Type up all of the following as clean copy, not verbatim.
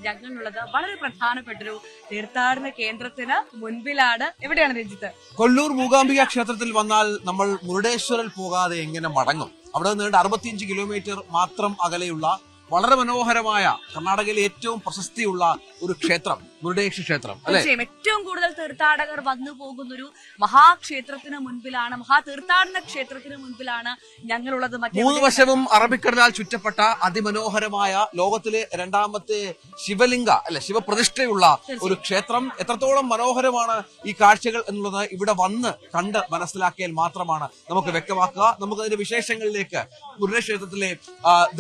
ഞങ്ങളുള്ളത് വളരെ പ്രധാനപ്പെട്ടൊരു തീർത്ഥാടന കേന്ദ്രത്തിന് മുൻപിലാണ്. എവിടെയാണ് രഞ്ജിത്ത്? കൊല്ലൂർ മൂകാംബിക ക്ഷേത്രത്തിൽ വന്നാൽ നമ്മൾ മുരുടേശ്വറിൽ പോകാതെ എങ്ങനെ മടങ്ങും? അവിടെ നിന്ന് 65 കിലോമീറ്റർ മാത്രം അകലെയുള്ള വളരെ മനോഹരമായ കർണാടകയിലെ ഏറ്റവും പ്രശസ്തിയുള്ള ഒരു ക്ഷേത്രം മുരുടേശ്വര ക്ഷേത്രം അല്ലെ? ഏറ്റവും കൂടുതൽ തീർത്ഥാടകർ വന്നു പോകുന്ന ഒരു മഹാക്ഷേത്രത്തിന് മുൻപിലാണ്, മഹാതീർത്ഥാടന ക്ഷേത്രത്തിന് മുൻപിലാണ് ഞങ്ങളുള്ളത്. മൂന്ന് വശവും അറബിക്കടലാൽ ചുറ്റപ്പെട്ട അതിമനോഹരമായ ലോകത്തിലെ രണ്ടാമത്തെ ശിവലിംഗ അല്ലെ ശിവപ്രതിഷ്ഠയുള്ള ഒരു ക്ഷേത്രം. എത്രത്തോളം മനോഹരമാണ് ഈ കാഴ്ചകൾ എന്നുള്ളത് ഇവിടെ വന്ന് കണ്ട് മനസ്സിലാക്കിയാൽ മാത്രമാണ് നമുക്ക് വ്യക്തമാക്കുക. നമുക്ക് അതിന്റെ വിശേഷങ്ങളിലേക്ക്, മുരുടേശ്വര ക്ഷേത്രത്തിലെ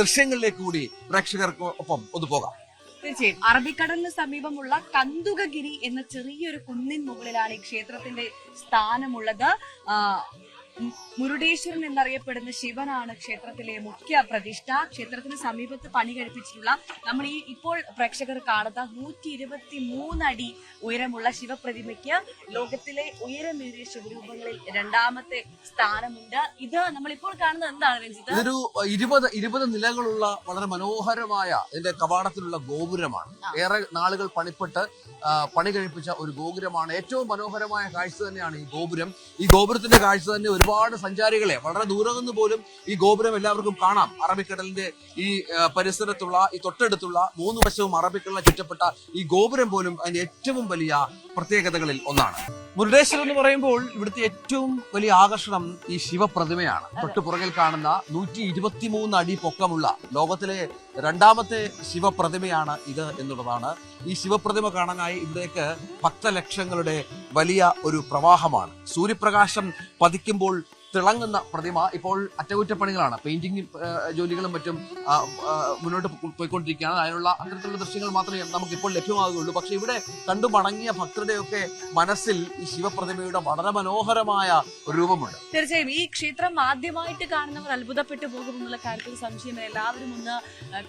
ദൃശ്യങ്ങളിലേക്ക് കൂടി പ്രേക്ഷകർക്ക് ഒപ്പം ഒന്ന് പോകാം. തീർച്ചയായും അറബിക്കടലിന് സമീപമുള്ള കന്തുകഗിരി എന്ന ചെറിയൊരു കുന്നിൻ മുകളിലാണ് ഈ ക്ഷേത്രത്തിന്റെ സ്ഥാനമുള്ളത്. മുരുടേശ്വരൻ എന്നറിയപ്പെടുന്ന ശിവനാണ് ക്ഷേത്രത്തിലെ മുഖ്യ പ്രതിഷ്ഠ. ക്ഷേത്രത്തിന് സമീപത്ത് പണി കഴിപ്പിച്ചിട്ടുള്ള നമ്മൾ ഇപ്പോൾ പ്രേക്ഷകർ കാണുന്ന 123 അടി ഉയരമുള്ള ശിവപ്രതിമയ്ക്ക് ലോകത്തിലെ ഉയരമേറിയ ശിവരൂപങ്ങളിൽ രണ്ടാമത്തെ സ്ഥാനമുണ്ട്. ഇത് നമ്മളിപ്പോൾ കാണുന്നത് എന്താണ് രഞ്ജിത്ത്? ഇതൊരു 20 നിലകളുള്ള വളരെ മനോഹരമായ ഇതിന്റെ കവാടത്തിലുള്ള ഗോപുരമാണ്. ഏറെ നാളുകൾ പണി കഴിപ്പിച്ച ഒരു ഗോപുരമാണ്. ഏറ്റവും മനോഹരമായ കാഴ്ച തന്നെയാണ് ഈ ഗോപുരം. ഈ ഗോപുരത്തിന്റെ കാഴ്ച തന്നെ ഒരുപാട് സഞ്ചാരികളെ വളരെ ദൂരെ നിന്ന് പോലും ഈ ഗോപുരം എല്ലാവർക്കും കാണാം. അറബിക്കടലിന്റെ ഈ പരിസരത്തുള്ള ഈ തൊട്ടടുത്തുള്ള മൂന്ന് വശവും അറബിക്കടലിൽ ചുറ്റപ്പെട്ട ഈ ഗോപുരം പോലും അതിന്റെ ഏറ്റവും വലിയ പ്രത്യേകതകളിൽ ഒന്നാണ്. മുരുടേശ്വരം എന്ന് പറയുമ്പോൾ ഇവിടുത്തെ ഏറ്റവും വലിയ ആകർഷണം ഈ ശിവപ്രതിമയാണ്. തൊട്ടു പുറകിൽ കാണുന്ന 123 അടി പൊക്കമുള്ള ലോകത്തിലെ രണ്ടാമത്തെ ശിവപ്രതിമയാണ് ഇത് എന്നുള്ളതാണ്. ഈ ശിവപ്രതിമ കാണാനായി ഇവിടേക്ക് ഭക്തലക്ഷങ്ങളുടെ വലിയ ഒരു പ്രവാഹമാണ്. സൂര്യപ്രകാശം പതിക്കുമ്പോൾ തിളങ്ങുന്ന പ്രതിമ. ഇപ്പോൾ അറ്റകുറ്റപ്പണികളാണ്, പെയിന്റിംഗ് ജോലികളും മറ്റും മുന്നോട്ട് പോയിക്കൊണ്ടിരിക്കുകയാണ്. അതിനുള്ള അത്തരത്തിലുള്ള ദൃശ്യങ്ങൾ മാത്രമേ നമുക്ക് ഇപ്പോൾ ലഭ്യമാകുകയുള്ളൂ. പക്ഷെ ഇവിടെ കണ്ടു മടങ്ങിയ ഭക്തരുടെയൊക്കെ മനസ്സിൽ ഈ ശിവപ്രതിമയുടെ വളരെ മനോഹരമായ ഒരു രൂപമുണ്ട്. തീർച്ചയായും ഈ ക്ഷേത്രം ആദ്യമായിട്ട് കാണുന്നവർ അത്ഭുതപ്പെട്ടു പോകുമെന്നുള്ള കാര്യത്തിൽ സംശയമില്ല. എല്ലാവരും ഒന്ന്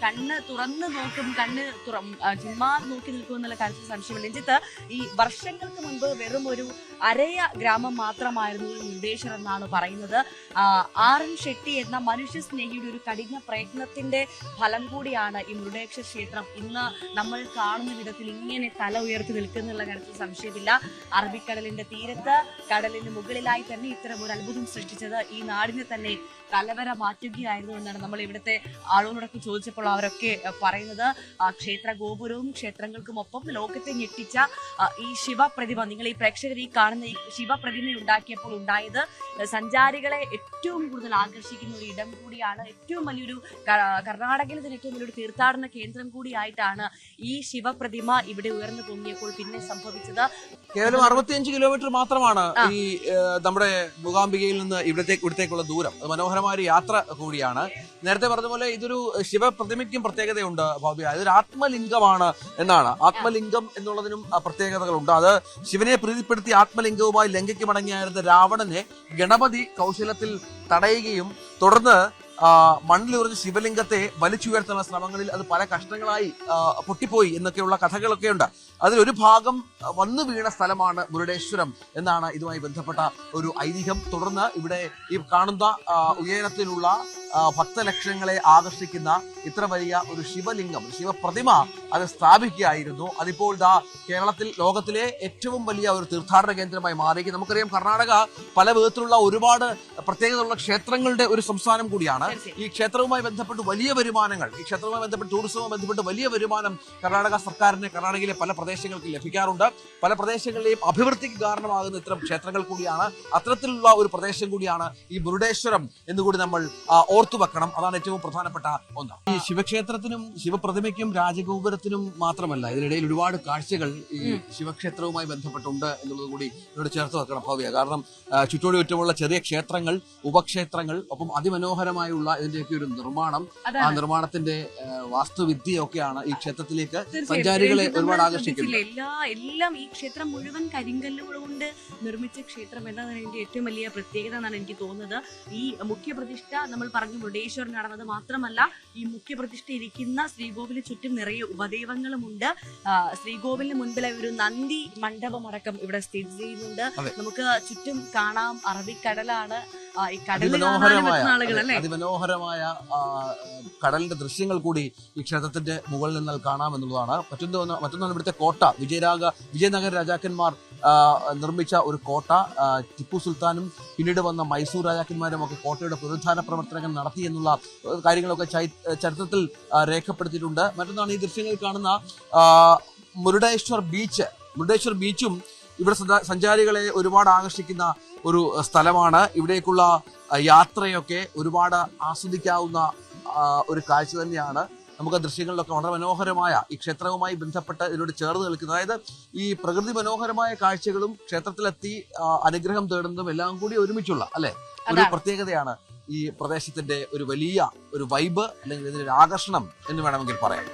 കണ്ണ് തുറന്ന് നോക്കും, ചുമ്മാ നോക്കി നിൽക്കുമെന്നുള്ള കാര്യത്തിൽ സംശയമില്ല. രഞ്ജിത്ത്, ഈ വർഷങ്ങൾക്ക് മുൻപ് വെറും ഒരു അരയ ഗ്രാമം മാത്രമായിരുന്നു ഈ മുരുടേശ്വരം എന്നാണ് പറയുന്നത്. RN ഷെട്ടി എന്ന മനുഷ്യ സ്നേഹിയുടെ ഒരു കഠിന പ്രയത്നത്തിന്റെ ഫലം കൂടിയാണ് ഈ മുരുടേശ്വര ക്ഷേത്രം ഇന്ന് നമ്മൾ കാണുന്ന വിധത്തിൽ ഇങ്ങനെ തല ഉയർത്തി നിൽക്കുന്നുള്ള കാര്യത്തിൽ സംശയമില്ല. അറബിക്കടലിന്റെ തീരത്ത് കടലിന് മുകളിലായി തന്നെ ഇത്തരം ഒരു അത്ഭുതം സൃഷ്ടിച്ചത് ഈ നാടിനെ തന്നെ തലവര മാറ്റുകയായിരുന്നു എന്നാണ് നമ്മൾ ഇവിടുത്തെ ആളുകളോടൊക്കെ ചോദിച്ചപ്പോൾ അവരൊക്കെ പറയുന്നത്. ക്ഷേത്ര ഗോപുരവും ക്ഷേത്രങ്ങൾക്കുമൊപ്പം ലോകത്തെ ഞെട്ടിച്ച ഈ ശിവപ്രതിമ, നിങ്ങൾ ഈ പ്രേക്ഷകർ ഈ കാണുന്ന ഈ ശിവപ്രതിമ ഉണ്ടാക്കിയപ്പോൾ ഉണ്ടായത് സഞ്ചാരികളെ ഏറ്റവും കൂടുതൽ ആകർഷിക്കുന്ന ഒരു ഇടം കൂടിയാണ്. ഏറ്റവും വലിയൊരു കർണാടകയിലെ തന്നെ ഏറ്റവും വലിയൊരു തീർത്ഥാടന കേന്ദ്രം കൂടിയായിട്ടാണ് ഈ ശിവപ്രതിമ ഇവിടെ ഉയർന്നു പൊങ്ങിയപ്പോൾ പിന്നെ സംഭവിച്ചത്. കേവലം 65 കിലോമീറ്റർ മാത്രമാണ് ഈ നമ്മുടെ മൂകാംബികയിൽ നിന്ന് ഇവിടത്തേക്കുള്ള ദൂരം. അത് മനോഹരമായ ഒരു യാത്ര കൂടിയാണ്. നേരത്തെ പറഞ്ഞ പോലെ ഇതൊരു ശിവപ്രതിമയ്ക്കും പ്രത്യേകതയുണ്ട് ഭവ്യ. ഇതൊരു ആത്മലിംഗമാണ് എന്നാണ്. ആത്മലിംഗം എന്നുള്ളതിനും പ്രത്യേകതകളുണ്ട്. അത് ശിവനെ പ്രീതിപ്പെടുത്തി ആത്മലിംഗവുമായി ലങ്കയ്ക്ക് മടങ്ങിയായിരുന്ന രാവണനെ ഗണപതി കൗശലത്തിൽ തടയുകയും തുടർന്ന് മണ്ണിലുറഞ്ഞ ശിവലിംഗത്തെ വലിച്ചുയർത്തുന്ന ശ്രമങ്ങളിൽ അത് പല കഷ്ണങ്ങളായി പൊട്ടിപ്പോയി എന്നൊക്കെയുള്ള കഥകളൊക്കെ ഉണ്ട്. അതിലൊരു ഭാഗം വന്നു വീണ സ്ഥലമാണ് മുരുടേശ്വരം എന്നാണ് ഇതുമായി ബന്ധപ്പെട്ട ഒരു ഐതിഹ്യം. തുടർന്ന് ഇവിടെ ഈ കാണുന്ന ഉയരത്തിലുള്ള ഭക്തലക്ഷങ്ങളെ ആകർഷിക്കുന്ന ഇത്ര വലിയ ഒരു ശിവലിംഗം, ശിവപ്രതിമ അത് സ്ഥാപിക്കുകയായിരുന്നു. അതിപ്പോൾ കേരളത്തിൽ ലോകത്തിലെ ഏറ്റവും വലിയ ഒരു തീർത്ഥാടന കേന്ദ്രമായി മാറി. നമുക്കറിയാം കർണാടക പല വിധത്തിലുള്ള ഒരുപാട് പ്രത്യേകതയുള്ള ക്ഷേത്രങ്ങളുടെ ഒരു സംസ്ഥാനം കൂടിയാണ്. ഈ ക്ഷേത്രവുമായി ബന്ധപ്പെട്ട് വലിയ വരുമാനങ്ങൾ, ഈ ക്ഷേത്രവുമായി ബന്ധപ്പെട്ട് ടൂറിസവുമായി ബന്ധപ്പെട്ട് വലിയ വരുമാനം കർണാടക സർക്കാരിന് കർണാടകയിലെ പല പ്രദേശങ്ങൾക്ക് ലഭിക്കാറുണ്ട്. പല പ്രദേശങ്ങളിലെയും അഭിവൃദ്ധിക്ക് കാരണമാകുന്ന ഇത്തരം ക്ഷേത്രങ്ങൾ കൂടിയാണ്. അത്തരത്തിലുള്ള ഒരു പ്രദേശം കൂടിയാണ് ഈ മുരുടേശ്വരം എന്നുകൂടി നമ്മൾ ഓർത്തു വെക്കണം. അതാണ് ഏറ്റവും പ്രധാനപ്പെട്ട ഒന്ന്. ഈ ശിവക്ഷേത്രത്തിനും ശിവപ്രതിമയ്ക്കും രാജഗോപുരത്തിനും മാത്രമല്ല, ഇതിനിടയിൽ ഒരുപാട് കാഴ്ചകൾ ഈ ശിവക്ഷേത്രവുമായി ബന്ധപ്പെട്ടുണ്ട് എന്നുള്ളത് കൂടി ഇവിടെ ചേർത്ത് വെക്കണം ഭവ്യ. കാരണം ചുറ്റോടി ചുറ്റുമുള്ള ചെറിയ ക്ഷേത്രങ്ങൾ, ഉപക്ഷേത്രങ്ങൾ, ഒപ്പം അതിമനോഹരമായുള്ള ഇതിന്റെയൊക്കെ ഒരു നിർമ്മാണം, ആ നിർമ്മാണത്തിന്റെ വാസ്തുവിദ്യയൊക്കെയാണ് ഈ ക്ഷേത്രത്തിലേക്ക് സഞ്ചാരികളെ ഒരുപാട് ആകർഷിക്കുന്നത്. എല്ലാം ഈ ക്ഷേത്രം മുഴുവൻ കരിങ്കല്ലുകൾ കൊണ്ട് നിർമ്മിച്ച ക്ഷേത്രം എന്നതാണ് ഇതിന്റെ ഏറ്റവും വലിയ പ്രത്യേകത എന്നാണ് എനിക്ക് തോന്നുന്നത്. ഈ മുഖ്യ പ്രതിഷ്ഠ നമ്മൾ പറഞ്ഞ പറഞ്ഞു മുരുടേശ്വരൻ നടന്നത് മാത്രമല്ല ഈ മുഖ്യപ്രതിഷ്ഠ ഇരിക്കുന്ന ശ്രീകോവിലിന് ചുറ്റും നിറയെ ഉപദേവങ്ങളുമുണ്ട്. ശ്രീകോവിലിന് മുൻപിലെ ഒരു നന്ദി മണ്ഡപം അടക്കം ഇവിടെ സ്ഥിതി ചെയ്യുന്നുണ്ട്. നമുക്ക് ചുറ്റും കാണാം അറബിക്കടലാണ്. ഈ കടലിൽ അതിമനോഹരമായ കടലിന്റെ ദൃശ്യങ്ങൾ കൂടി ഈ ക്ഷേത്രത്തിന്റെ മുകളിൽ നിന്നാൽ കാണാമെന്നുള്ളതാണ്. മറ്റൊന്നാണ് ഇവിടുത്തെ കോട്ട. വിജയനഗര രാജാക്കന്മാർ നിർമ്മിച്ച ഒരു കോട്ട. ടിപ്പു സുൽത്താനും പിന്നീട് വന്ന മൈസൂർ രാജാക്കന്മാരും ഒക്കെ കോട്ടയുടെ പുനരുദ്ധാരണ പ്രവർത്തനങ്ങൾ നടത്തി എന്നുള്ള കാര്യങ്ങളൊക്കെ ചരിത്രത്തിൽ രേഖപ്പെടുത്തിയിട്ടുണ്ട്. മറ്റൊന്നാണ് ഈ ദൃശ്യങ്ങളിൽ കാണുന്ന മുരുടേശ്വർ ബീച്ചും ഇവിടെ സഞ്ചാരികളെ ഒരുപാട് ആകർഷിക്കുന്ന ഒരു സ്ഥലമാണ്. ഇവിടേക്കുള്ള യാത്രയൊക്കെ ഒരുപാട് ആസ്വദിക്കാവുന്ന ഒരു കാഴ്ച തന്നെയാണ്. നമുക്ക് ദൃശ്യങ്ങളിലൊക്കെ വളരെ മനോഹരമായ ഈ ക്ഷേത്രവുമായി ബന്ധപ്പെട്ട് ഇതിനോട് ചേർന്ന് നിൽക്കുന്നത്, അതായത് ഈ പ്രകൃതി മനോഹരമായ കാഴ്ചകളും ക്ഷേത്രത്തിലെത്തി അനുഗ്രഹം തേടുന്നതും എല്ലാം കൂടി ഒരുമിച്ചുള്ള ഒരു പ്രത്യേകതയാണ് ഈ പ്രദേശത്തിന്റെ ഒരു വലിയ ഒരു വൈബ്, അല്ലെങ്കിൽ ഇതിനൊരു ആകർഷണം എന്ന് വേണമെങ്കിൽ പറയാം.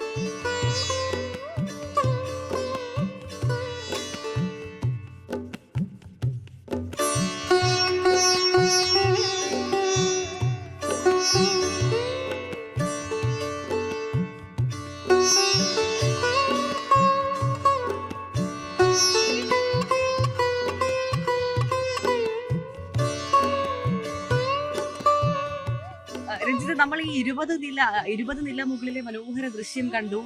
രഞ്ജിത്ത്, നമ്മൾ ഈ 20 നില മുകളിലെ മനോഹര ദൃശ്യം കണ്ടു.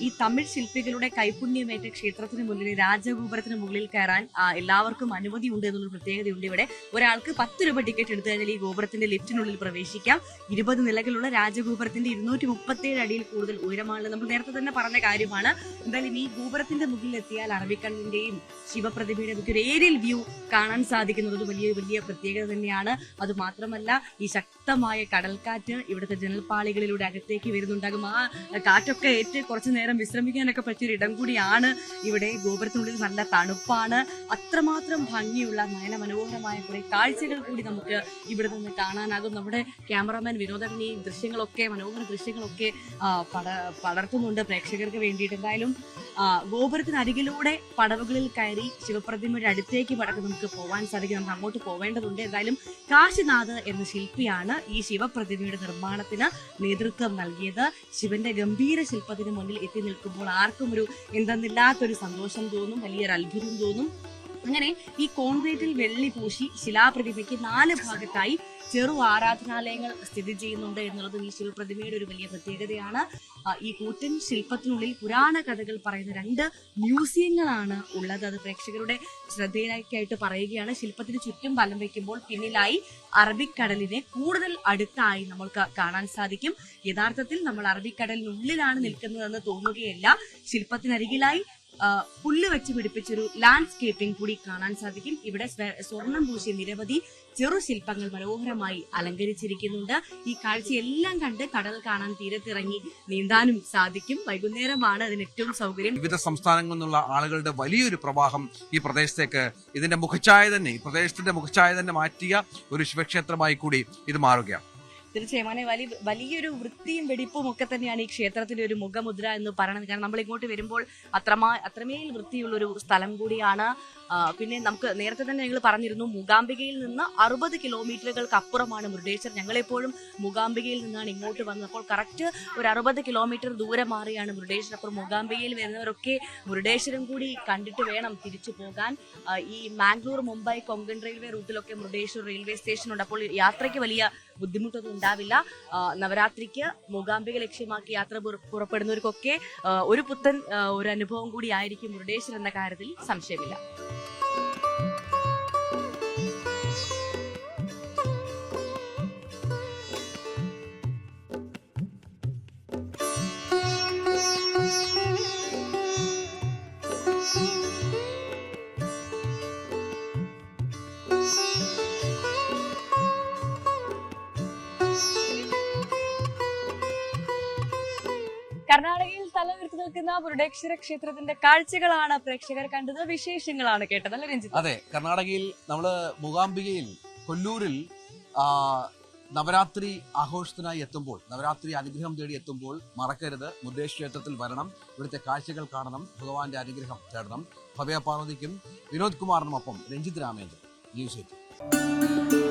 ഈ തമിഴ് ശില്പികളുടെ കൈപുണ്യമേറ്റ ക്ഷേത്രത്തിന് മുന്നിൽ രാജഗോപുരത്തിന് മുകളിൽ കയറാൻ എല്ലാവർക്കും അനുമതി ഉണ്ട് എന്നുള്ള പ്രത്യേകതയുണ്ട്. ഇവിടെ ഒരാൾക്ക് 10 രൂപ ടിക്കറ്റ് എടുത്തു കഴിഞ്ഞാൽ ഈ ഗോപുരത്തിന്റെ ലിഫ്റ്റിനുള്ളിൽ പ്രവേശിക്കാം. 20 നിലകളുള്ള രാജഗോപുരത്തിന്റെ 237 അടിയിൽ കൂടുതൽ ഉയരമാണ്. നമ്മൾ നേരത്തെ തന്നെ പറഞ്ഞ കാര്യമാണ്. എന്തായാലും ഈ ഗോപുരത്തിന്റെ മുകളിൽ എത്തിയാൽ അറബിക്കടലിന്റെയും ശിവപ്രതിമയുടെയും ഒക്കെ ഒരു ഏരിയൽ വ്യൂ കാണാൻ സാധിക്കുന്നത് വലിയ വലിയ പ്രത്യേകത തന്നെയാണ്. അത് മാത്രമല്ല ഈ ശക്തമായ കടൽക്കാറ്റ് ഇവിടുത്തെ ജനൽപ്പാളികളിലൂടെ അകത്തേക്ക് വരുന്നുണ്ടാകും. ആ കാറ്റൊക്കെ ഏറ്റ് കുറച്ചു നേരം വിശ്രമിക്കാനൊക്കെ പറ്റിയൊരു ഇടം കൂടിയാണ് ഇവിടെ. ഗോപുരത്തിനുള്ളിൽ നല്ല തണുപ്പാണ്. അത്രമാത്രം ഭംഗിയുള്ള നയന മനോഹരമായ കുറെ കാഴ്ചകൾ കൂടി നമുക്ക് ഇവിടെ നിന്ന് കാണാനാകും. നമ്മുടെ ക്യാമറാമാൻ വിനോദൻ ഈ മനോഹര ദൃശ്യങ്ങളൊക്കെ പടർത്തുന്നുണ്ട് പ്രേക്ഷകർക്ക് വേണ്ടിയിട്ട്. എന്തായാലും ഗോപുരത്തിനരികിലൂടെ പടവുകളിൽ കയറി ശിവപ്രതിമയുടെ അടുത്തേക്ക് നമുക്ക് പോകാൻ സാധിക്കും. നമുക്ക് അങ്ങോട്ട് പോവേണ്ടതുണ്ട്. എന്തായാലും കാശിനാഥ് എന്ന ശില്പിയാണ് ഈ ശിവപ്രതിമയുടെ നിർമ്മാണത്തിന് നേതൃത്വം നൽകിയത്. ശിവന്റെ ഗംഭീര ശില്പത്തിന് മുന്നിൽ എത്തി നിൽക്കുമ്പോൾ ആർക്കും ഒരു എന്തെന്നില്ലാത്തൊരു സന്തോഷം തോന്നും, വലിയൊരു അത്ഭുതം തോന്നും. അങ്ങനെ ഈ കോൺക്രീറ്റിൽ വെള്ളി പൂശി ശിലാപ്രതിമയ്ക്ക് 4 ഭാഗത്തായി ചെറു ആരാധനാലയങ്ങൾ സ്ഥിതി ചെയ്യുന്നുണ്ട് എന്നുള്ളത് ഈ ശിവപ്രതിമയുടെ ഒരു വലിയ പ്രത്യേകതയാണ്. ഈ കൂറ്റൻ ശില്പത്തിനുള്ളിൽ പുരാണ കഥകൾ പറയുന്ന 2 മ്യൂസിയങ്ങളാണ് ഉള്ളത്. അത് പ്രേക്ഷകരുടെ ശ്രദ്ധയിലേക്കായിട്ട് പറയുകയാണ്. ശില്പത്തിന് ചുറ്റും വലം വയ്ക്കുമ്പോൾ പിന്നിലായി അറബിക്കടലിനെ കൂടുതൽ അടുത്തായി നമ്മൾക്ക് കാണാൻ സാധിക്കും. യഥാർത്ഥത്തിൽ നമ്മൾ അറബിക്കടലിനുള്ളിലാണ് നിൽക്കുന്നതെന്ന് തോന്നുകയല്ല. ശില്പത്തിനരികിലായി പുല്ല് വെച്ച് പിടിപ്പിച്ചൊരു ലാൻഡ്സ്കേപ്പിംഗ് കൂടി കാണാൻ സാധിക്കും. ഇവിടെ സ്വർണം പൂശിയ നിരവധി ചെറു ശില്പങ്ങൾ മനോഹരമായി അലങ്കരിച്ചിരിക്കുന്നുണ്ട്. ഈ കാഴ്ചയെല്ലാം കണ്ട് കടൽ കാണാൻ തീരത്തിറങ്ങി നീന്താനും സാധിക്കും. വൈകുന്നേരമാണ് അതിന് ഏറ്റവും സൗകര്യം. വിവിധ സംസ്ഥാനങ്ങളിൽ നിന്നുള്ള ആളുകളുടെ വലിയൊരു പ്രവാഹം ഈ പ്രദേശത്തേക്ക് ഈ പ്രദേശത്തിന്റെ മുഖച്ഛായ തന്നെ മാറ്റിയ ഒരു ശിവക്ഷേത്രമായി കൂടി ഇത് മാറുകയാണ്. തീർച്ചയായും വലിയൊരു വൃത്തിയും വെടിപ്പും ഒക്കെ തന്നെയാണ് ഈ ക്ഷേത്രത്തിന്റെ ഒരു മുഖമുദ്ര എന്ന് പറയുന്നത്. കാരണം നമ്മൾ ഇങ്ങോട്ട് വരുമ്പോൾ അത്രമേൽ വൃത്തിയുള്ളൊരു സ്ഥലം കൂടിയാണ്. പിന്നെ നമുക്ക് നേരത്തെ തന്നെ ഞങ്ങൾ പറഞ്ഞിരുന്നു, മൂകാംബികയിൽ നിന്ന് 60 കിലോമീറ്ററുകൾക്ക് അപ്പുറമാണ് മുരുടേശ്വർ. ഞങ്ങളെപ്പോഴും മൂകാംബികയിൽ നിന്നാണ് ഇങ്ങോട്ട് വന്നത്. അപ്പോൾ കറക്റ്റ് ഒരു 60 കിലോമീറ്റർ ദൂരം മാറിയാണ് മുരുടേശ്വർ. അപ്പോൾ മൂകാംബികയിൽ വരുന്നവരൊക്കെ മുരുടേശ്വരം കൂടി കണ്ടിട്ട് വേണം തിരിച്ചു പോകാൻ. ഈ മാംഗ്ലൂർ, മുംബൈ, കൊങ്കൺ റെയിൽവേ റൂട്ടിലൊക്കെ മുരുടേശ്വർ റെയിൽവേ സ്റ്റേഷൻ ഉണ്ട്. അപ്പോൾ യാത്രയ്ക്ക് വലിയ ബുദ്ധിമുട്ടൊന്നും ഉണ്ടാവില്ല. നവരാത്രിക്ക് മൂകാംബിക ലക്ഷ്യമാക്കി യാത്ര പുറപ്പെടുന്നവർക്കൊക്കെ ഒരു പുത്തൻ ഒരു അനുഭവം കൂടി ആയിരിക്കും മുരുടേശ്വർ എന്ന കാര്യത്തിൽ സംശയമില്ല. കർണാടകയിൽ തലയുയർത്തി നിൽക്കുന്ന മുരുടേശ്വര ക്ഷേത്രത്തിന്റെ കാഴ്ചകളാണ് പ്രേക്ഷകർ കണ്ടത്, വിശേഷങ്ങളാണ് കേട്ടത്, അല്ലെ രഞ്ജിത്ത്? അതെ, കർണാടകയിൽ നമ്മള് മൂകാംബികയിൽ കൊല്ലൂരിൽ നവരാത്രി ആഘോഷത്തിനായി എത്തുമ്പോൾ, നവരാത്രി അനുഗ്രഹം തേടി എത്തുമ്പോൾ മറക്കരുത്, മുരുടേശ്വര ക്ഷേത്രത്തിൽ വരണം, ഇവിടുത്തെ കാഴ്ചകൾ കാണണം, ഭഗവാന്റെ അനുഗ്രഹം തേടണം. ഭവ്യ പാർവതിക്കും വിനോദ് കുമാറിനുമൊപ്പം രഞ്ജിത്ത് രാമേന്ദ്രൻ, ന്യൂസ് 8.